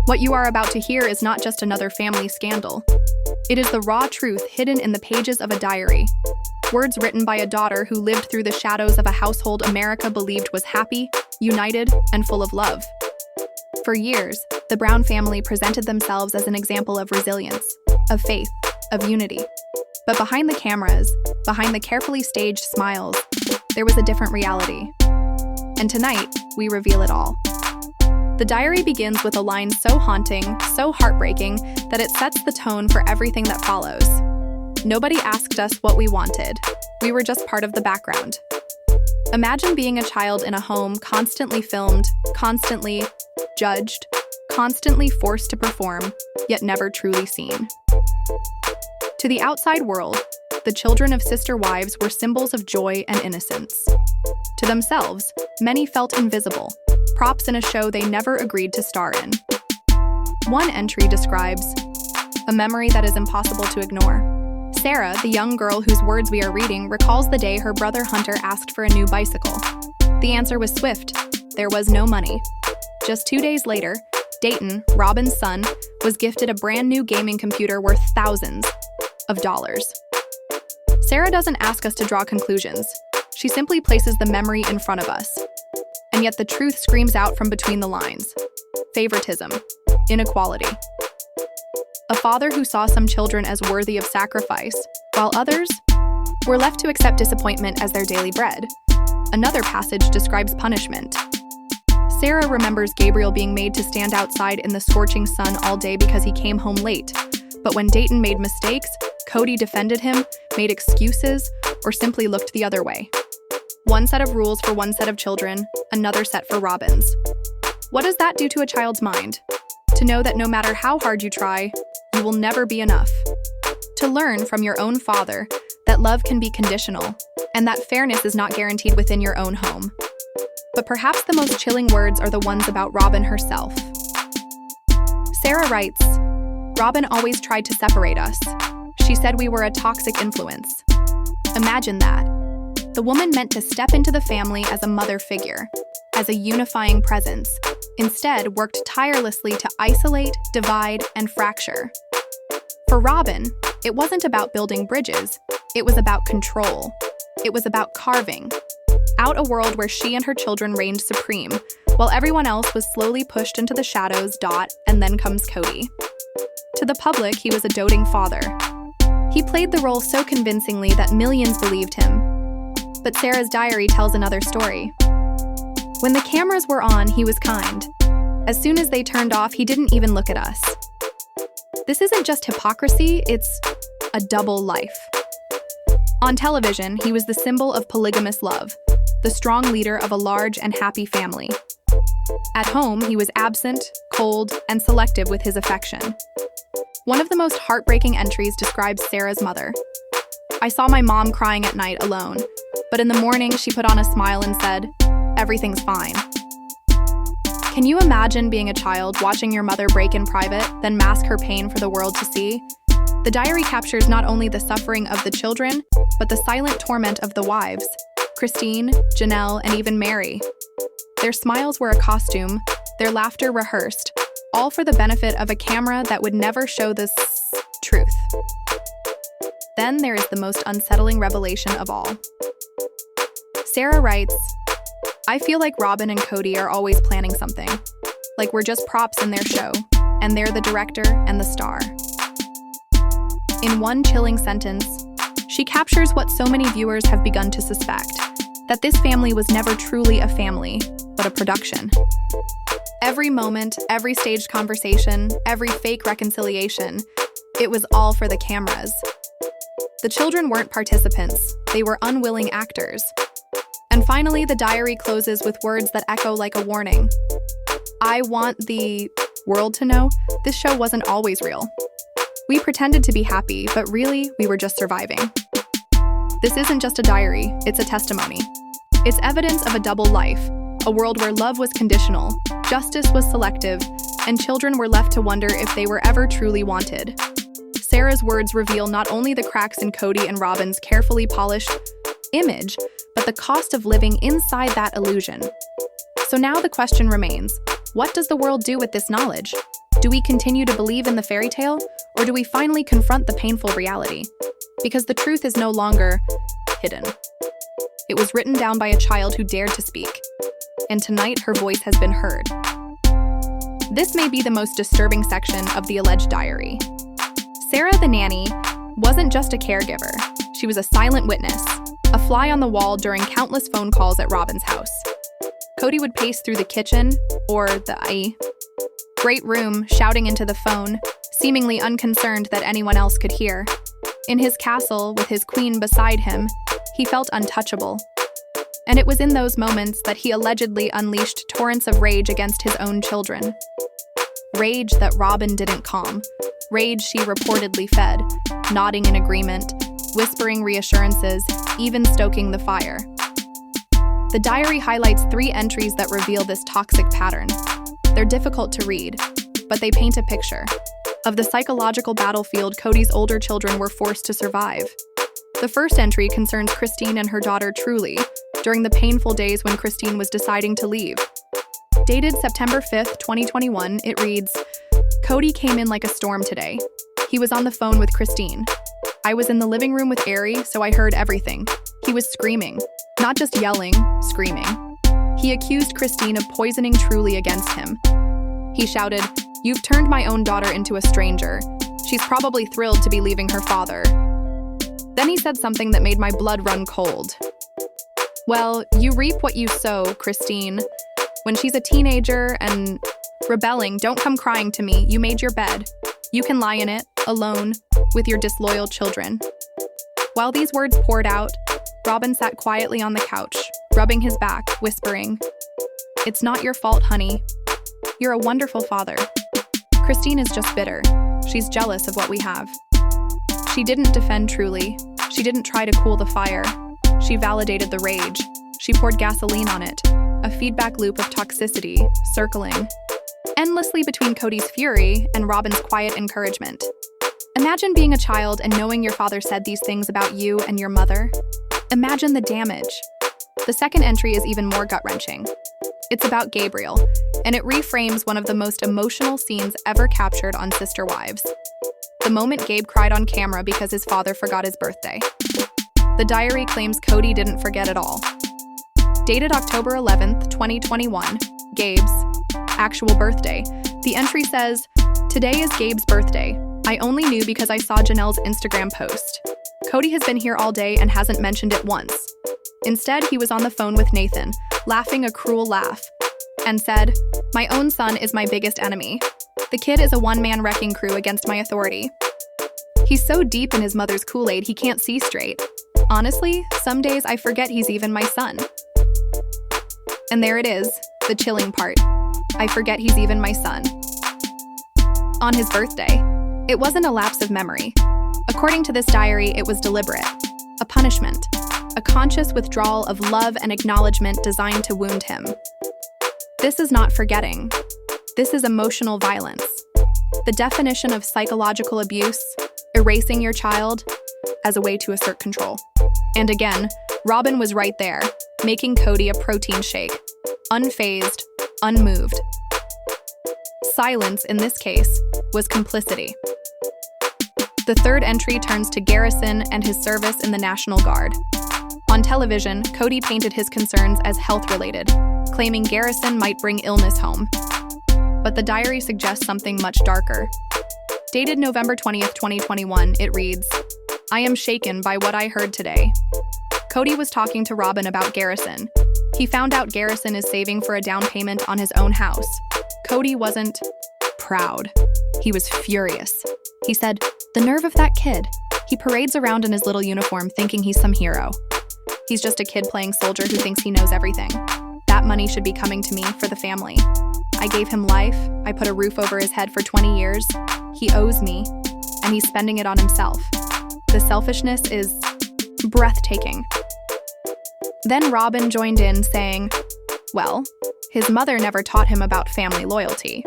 What you are about to hear is not just another family scandal. It is the raw truth hidden in the pages of a diary. Words written by a daughter who lived through the shadows of a household America believed was happy, united, and full of love. For years, the Brown family presented themselves as an example of resilience, of faith, of unity. But behind the cameras, behind the carefully staged smiles, there was a different reality. And tonight, we reveal it all. The diary begins with a line so haunting, so heartbreaking, that it sets the tone for everything that follows. Nobody asked us what we wanted. We were just part of the background. Imagine being a child in a home constantly filmed, constantly judged, constantly forced to perform, yet never truly seen. To the outside world, the children of sister wives were symbols of joy and innocence. To themselves, many felt invisible, props in a show they never agreed to star in. One entry describes a memory that is impossible to ignore. Sarah, the young girl whose words we are reading, recalls the day her brother Hunter asked for a new bicycle. The answer was swift. There was no money. Just 2 days later, Dayton, Robyn's son, was gifted a brand new gaming computer worth thousands of dollars. Sarah doesn't ask us to draw conclusions. She simply places the memory in front of us. And yet the truth screams out from between the lines. Favoritism, inequality. A father who saw some children as worthy of sacrifice, while others were left to accept disappointment as their daily bread. Another passage describes punishment. Sarah remembers Gabriel being made to stand outside in the scorching sun all day because he came home late. But when Dayton made mistakes, Kody defended him, made excuses, or simply looked the other way. One set of rules for one set of children, another set for Robyn's. What does that do to a child's mind? To know that no matter how hard you try, you will never be enough. To learn from your own father that love can be conditional, and that fairness is not guaranteed within your own home. But perhaps the most chilling words are the ones about Robyn herself. Sarah writes, "Robyn always tried to separate us. She said we were a toxic influence." Imagine that. The woman meant to step into the family as a mother figure, as a unifying presence, instead worked tirelessly to isolate, divide, and fracture. For Robyn, it wasn't about building bridges, it was about control. It was about carving out a world where she and her children reigned supreme, while everyone else was slowly pushed into the shadows. And then comes Kody. To the public, he was a doting father. He played the role so convincingly that millions believed him. But Sarah's diary tells another story. When the cameras were on, he was kind. As soon as they turned off, he didn't even look at us. This isn't just hypocrisy, it's a double life. On television, he was the symbol of polygamous love, the strong leader of a large and happy family. At home, he was absent, cold, and selective with his affection. One of the most heartbreaking entries describes Sarah's mother. "I saw my mom crying at night alone, but in the morning she put on a smile and said, 'Everything's fine.'" Can you imagine being a child watching your mother break in private, then mask her pain for the world to see? The diary captures not only the suffering of the children, but the silent torment of the wives, Christine, Janelle, and even Mary. Their smiles were a costume, their laughter rehearsed, all for the benefit of a camera that would never show the truth. Then there is the most unsettling revelation of all. Sarah writes, "I feel like Robyn and Kody are always planning something, like we're just props in their show, and they're the director and the star." In one chilling sentence, she captures what so many viewers have begun to suspect, that this family was never truly a family, but a production. Every moment, every staged conversation, every fake reconciliation, it was all for the cameras. The children weren't participants, they were unwilling actors. And finally, the diary closes with words that echo like a warning. "I want the world to know this show wasn't always real. We pretended to be happy, but really, we were just surviving." This isn't just a diary, it's a testimony. It's evidence of a double life, a world where love was conditional, justice was selective, and children were left to wonder if they were ever truly wanted. Sarah's words reveal not only the cracks in Kody and Robyn's carefully polished image, but the cost of living inside that illusion. So now the question remains, What does the world do with this knowledge? Do we continue to believe in the fairy tale, or do we finally confront the painful reality? Because the truth is no longer hidden. It was written down by a child who dared to speak, and tonight her voice has been heard. This may be the most disturbing section of the alleged diary. Sarah the nanny wasn't just a caregiver. She was a silent witness, a fly on the wall during countless phone calls at Robyn's house. Kody would pace through the kitchen, or the great room, shouting into the phone, seemingly unconcerned that anyone else could hear. In his castle, with his queen beside him, he felt untouchable. And it was in those moments that he allegedly unleashed torrents of rage against his own children. Rage that Robyn didn't calm. Rage she reportedly fed, nodding in agreement, whispering reassurances, even stoking the fire. The diary highlights 3 entries that reveal this toxic pattern. They're difficult to read, but they paint a picture of the psychological battlefield Kody's older children were forced to survive. The first entry concerns Christine and her daughter Truly, during the painful days when Christine was deciding to leave. Dated September 5th, 2021, it reads, "Kody came in like a storm today. He was on the phone with Christine. I was in the living room with Ari, so I heard everything. He was screaming. Not just yelling, screaming. He accused Christine of poisoning Truly against him. He shouted, 'You've turned my own daughter into a stranger. She's probably thrilled to be leaving her father.' Then he said something that made my blood run cold. Well, you reap what you sow, Christine. When she's a teenager and rebelling, don't come crying to me. You made your bed. You can lie in it, alone, with your disloyal children." While these words poured out, Robyn sat quietly on the couch, rubbing his back, whispering, "It's not your fault, honey. You're a wonderful father. Christine is just bitter. She's jealous of what we have. She didn't defend Truly. She didn't try to cool the fire. She validated the rage. She poured gasoline on it, a feedback loop of toxicity, circling endlessly between Kody's fury and Robyn's quiet encouragement. Imagine being a child and knowing your father said these things about you and your mother. Imagine the damage." The second entry is even more gut-wrenching. It's about Gabriel, and it reframes one of the most emotional scenes ever captured on Sister Wives. The moment Gabe cried on camera because his father forgot his birthday. The diary claims Kody didn't forget at all. Dated October 11th, 2021, Gabe's actual birthday. The entry says, "Today is Gabe's birthday. I only knew because I saw Janelle's Instagram post. Kody has been here all day and hasn't mentioned it once. Instead, he was on the phone with Nathan, laughing a cruel laugh, and said, 'My own son is my biggest enemy. The kid is a one-man wrecking crew against my authority. He's so deep in his mother's Kool-Aid he can't see straight. Honestly, some days I forget he's even my son.'" And there it is, the chilling part. I forget he's even my son. On his birthday. It wasn't a lapse of memory. According to this diary, it was deliberate. A punishment. A conscious withdrawal of love and acknowledgement designed to wound him. This is not forgetting. This is emotional violence. The definition of psychological abuse, erasing your child as a way to assert control. And again, Robyn was right there, making Kody a protein shake. Unfazed, unmoved. Silence, in this case, was complicity. The third entry turns to Garrison and his service in the National Guard. On television, Kody painted his concerns as health-related, claiming Garrison might bring illness home. But the diary suggests something much darker. Dated November 20th, 2021, it reads, "I am shaken by what I heard today." Kody was talking to Robyn about Garrison. He found out Garrison is saving for a down payment on his own house. Kody wasn't proud. He was furious. He said, "The nerve of that kid. He parades around in his little uniform thinking he's some hero. He's just a kid playing soldier who thinks he knows everything. That money should be coming to me for the family. I gave him life. I put a roof over his head for 20 years. He owes me, and he's spending it on himself. The selfishness is breathtaking." Then Robyn joined in, saying, "Well, his mother never taught him about family loyalty."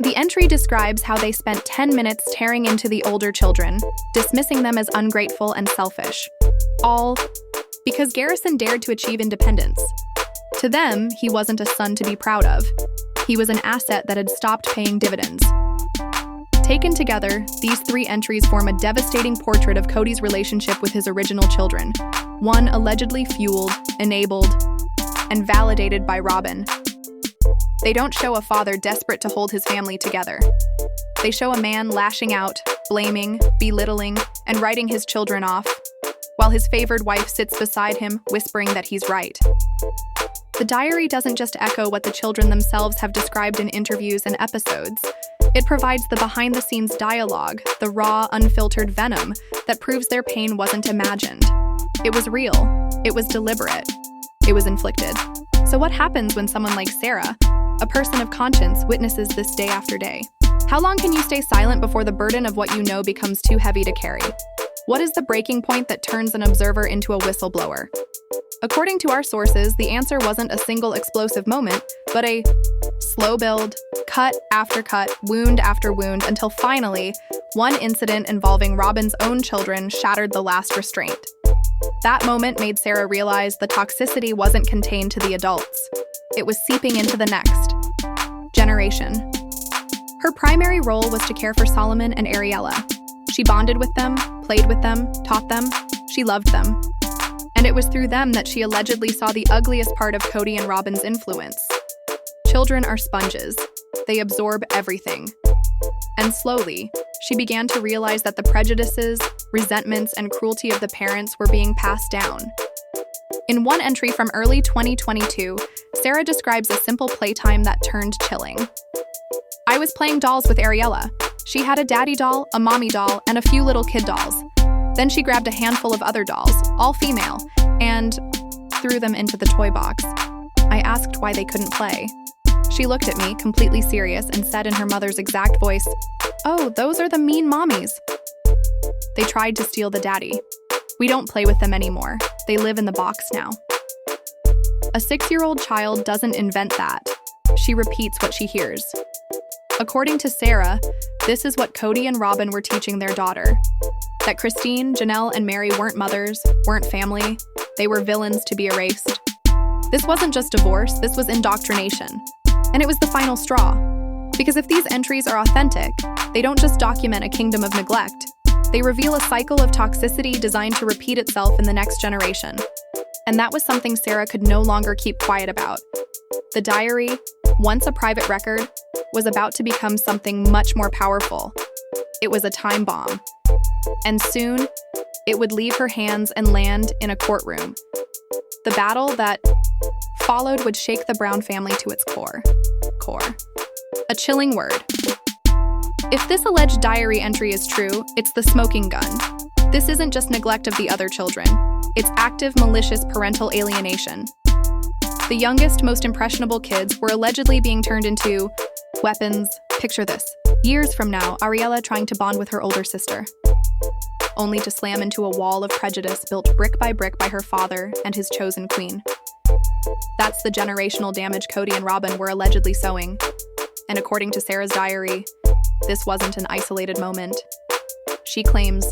The entry describes how they spent 10 minutes tearing into the older children, dismissing them as ungrateful and selfish. All because Garrison dared to achieve independence. To them, he wasn't a son to be proud of. He was an asset that had stopped paying dividends. Taken together, these 3 entries form a devastating portrait of Kody's relationship with his original children, one allegedly fueled, enabled, and validated by Robyn. They don't show a father desperate to hold his family together. They show a man lashing out, blaming, belittling, and writing his children off, while his favored wife sits beside him, whispering that he's right. The diary doesn't just echo what the children themselves have described in interviews and episodes. It provides the behind-the-scenes dialogue, the raw, unfiltered venom that proves their pain wasn't imagined. It was real. It was deliberate. It was inflicted. So what happens when someone like Sarah, a person of conscience, witnesses this day after day? How long can you stay silent before the burden of what you know becomes too heavy to carry? What is the breaking point that turns an observer into a whistleblower? According to our sources, the answer wasn't a single explosive moment, but a slow build, cut after cut, wound after wound, until finally, one incident involving Robyn's own children shattered the last restraint. That moment made Sarah realize the toxicity wasn't contained to the adults. It was seeping into the next generation. Her primary role was to care for Solomon and Ariella. She bonded with them, played with them, taught them. She loved them. And it was through them that she allegedly saw the ugliest part of Kody and Robyn's influence. Children are sponges. They absorb everything. And slowly, she began to realize that the prejudices, resentments, and cruelty of the parents were being passed down. In one entry from early 2022, Sarah describes a simple playtime that turned chilling. "I was playing dolls with Ariella. She had a daddy doll, a mommy doll, and a few little kid dolls. Then she grabbed a handful of other dolls, all female, and threw them into the toy box. I asked why they couldn't play. She looked at me, completely serious, and said in her mother's exact voice, 'Oh, those are the mean mommies.' They tried to steal the daddy. We don't play with them anymore. They live in the box now." A 6-year-old child doesn't invent that. She repeats what she hears. According to Sarah, this is what Kody and Robyn were teaching their daughter. That Christine, Janelle, and Mary weren't mothers, weren't family. They were villains to be erased. This wasn't just divorce, this was indoctrination. And it was the final straw. Because if these entries are authentic, they don't just document a kingdom of neglect. They reveal a cycle of toxicity designed to repeat itself in the next generation. And that was something Sarah could no longer keep quiet about. The diary, once a private record, was about to become something much more powerful. It was a time bomb. And soon, it would leave her hands and land in a courtroom. The battle that followed would shake the Brown family to its core. A chilling word. If this alleged diary entry is true, it's the smoking gun. This isn't just neglect of the other children. It's active, malicious parental alienation. The youngest, most impressionable kids were allegedly being turned into weapons. Picture this. Years from now, Ariella trying to bond with her older sister, only to slam into a wall of prejudice built brick by her father and his chosen queen. That's the generational damage Kody and Robyn were allegedly sowing. And according to Sarah's diary, this wasn't an isolated moment. She claims,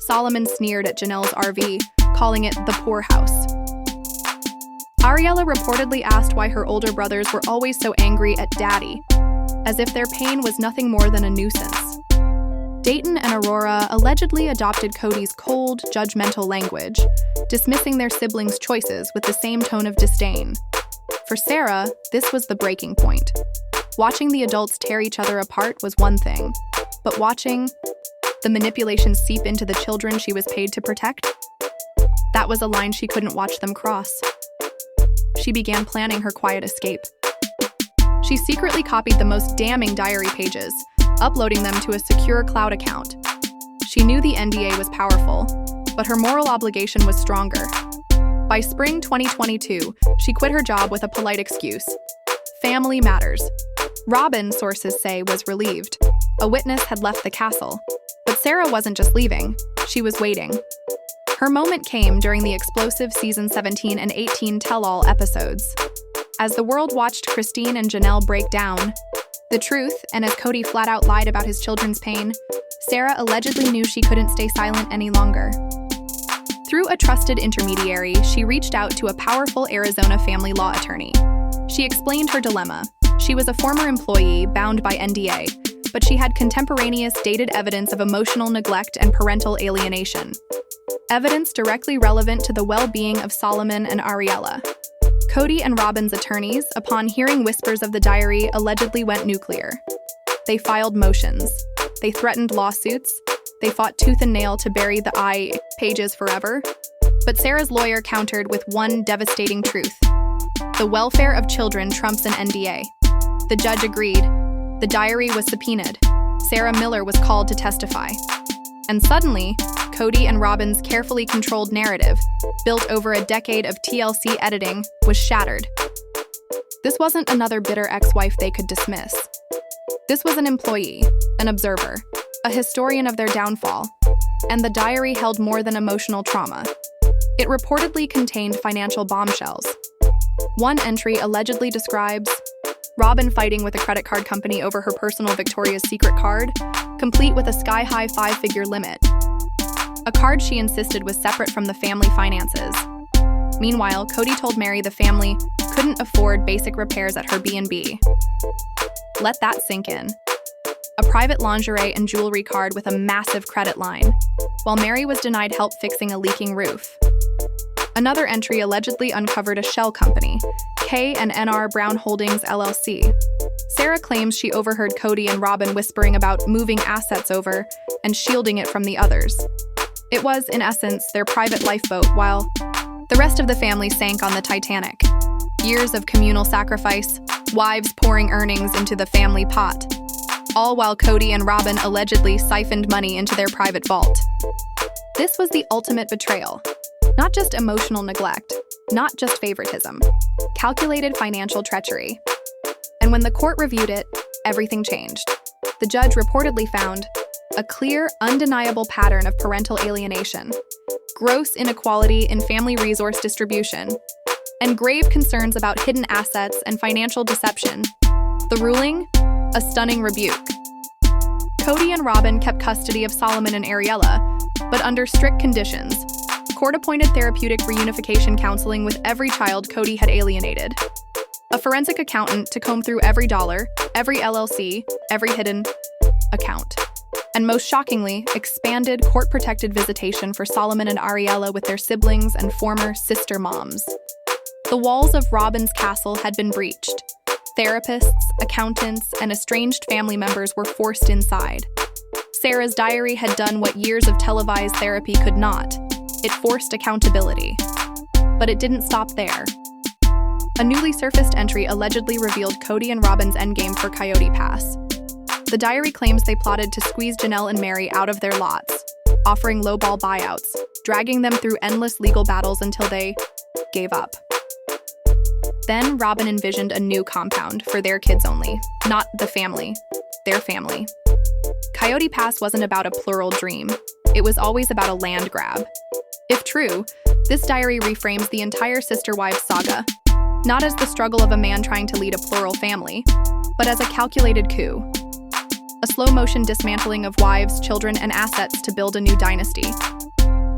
Solomon sneered at Janelle's RV, calling it the poor house. Ariella reportedly asked why her older brothers were always so angry at Daddy, as if their pain was nothing more than a nuisance. Dayton and Aurora allegedly adopted Kody's cold, judgmental language, dismissing their siblings' choices with the same tone of disdain. For Sarah, this was the breaking point. Watching the adults tear each other apart was one thing, but watching the manipulation seep into the children she was paid to protect, that was a line she couldn't watch them cross. She began planning her quiet escape. She secretly copied the most damning diary pages, uploading them to a secure cloud account. She knew the NDA was powerful, but her moral obligation was stronger. By spring 2022, she quit her job with a polite excuse. Family matters. Robyn, sources say, was relieved. A witness had left the castle. But Sarah wasn't just leaving, she was waiting. Her moment came during the explosive season 17 and 18 tell-all episodes. As the world watched Christine and Janelle break down the truth, and as Kody flat out lied about his children's pain, Sarah allegedly knew she couldn't stay silent any longer. Through a trusted intermediary, she reached out to a powerful Arizona family law attorney. She explained her dilemma. She was a former employee bound by NDA, but she had contemporaneous dated evidence of emotional neglect and parental alienation. Evidence directly relevant to the well-being of Solomon and Ariella. Kody and Robyn's attorneys, upon hearing whispers of the diary, allegedly went nuclear. They filed motions. They threatened lawsuits. They fought tooth and nail to bury the pages forever. But Sarah's lawyer countered with one devastating truth. The welfare of children trumps an NDA. The judge agreed. The diary was subpoenaed. Sarah Miller was called to testify. And suddenly, Kody and Robyn's carefully controlled narrative, built over a decade of TLC editing, was shattered. This wasn't another bitter ex-wife they could dismiss. This was an employee, an observer, a historian of their downfall, and the diary held more than emotional trauma. It reportedly contained financial bombshells. One entry allegedly describes Robyn fighting with a credit card company over her personal Victoria's Secret card, complete with a sky-high 5-figure limit. A card she insisted was separate from the family finances. Meanwhile, Kody told Mary the family couldn't afford basic repairs at her B&B. Let that sink in. A private lingerie and jewelry card with a massive credit line, while Mary was denied help fixing a leaking roof. Another entry allegedly uncovered a shell company, K&N Brown Holdings LLC. Sarah claims she overheard Kody and Robyn whispering about moving assets over and shielding it from the others. It was, in essence, their private lifeboat, while the rest of the family sank on the Titanic. Years of communal sacrifice, wives pouring earnings into the family pot, all while Kody and Robyn allegedly siphoned money into their private vault. This was the ultimate betrayal. Not just emotional neglect, not just favoritism, calculated financial treachery. And when the court reviewed it, everything changed. The judge reportedly found a clear, undeniable pattern of parental alienation, gross inequality in family resource distribution, and grave concerns about hidden assets and financial deception. The ruling? A stunning rebuke. Kody and Robyn kept custody of Solomon and Ariella, but under strict conditions. Court-appointed therapeutic reunification counseling with every child Kody had alienated. A forensic accountant to comb through every dollar, every LLC, every hidden account. And most shockingly, expanded court-protected visitation for Solomon and Ariella with their siblings and former sister moms. The walls of Robyn's castle had been breached. Therapists, accountants, and estranged family members were forced inside. Sarah's diary had done what years of televised therapy could not. It forced accountability. But it didn't stop there. A newly surfaced entry allegedly revealed Kody and Robyn's endgame for Coyote Pass. The diary claims they plotted to squeeze Janelle and Mary out of their lots, offering lowball buyouts, dragging them through endless legal battles until they gave up. Then Robyn envisioned a new compound for their kids only, not the family, their family. Coyote Pass wasn't about a plural dream. It was always about a land grab. If true, this diary reframes the entire sister wives saga, not as the struggle of a man trying to lead a plural family, but as a calculated coup. A slow-motion dismantling of wives, children, and assets to build a new dynasty.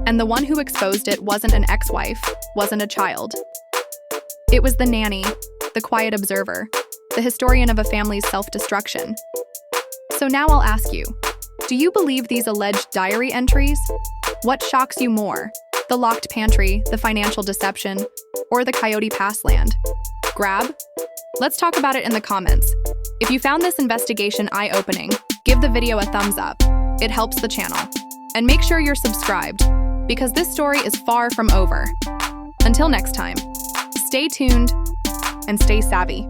And the one who exposed it wasn't an ex-wife, wasn't a child. It was the nanny, the quiet observer, the historian of a family's self-destruction. So now I'll ask you, do you believe these alleged diary entries? What shocks you more? The locked pantry, the financial deception, or the Coyote Pass land grab? Let's talk about it in the comments. If you found this investigation eye-opening, give the video a thumbs up. It helps the channel. And make sure you're subscribed, because this story is far from over. Until next time, stay tuned and stay savvy.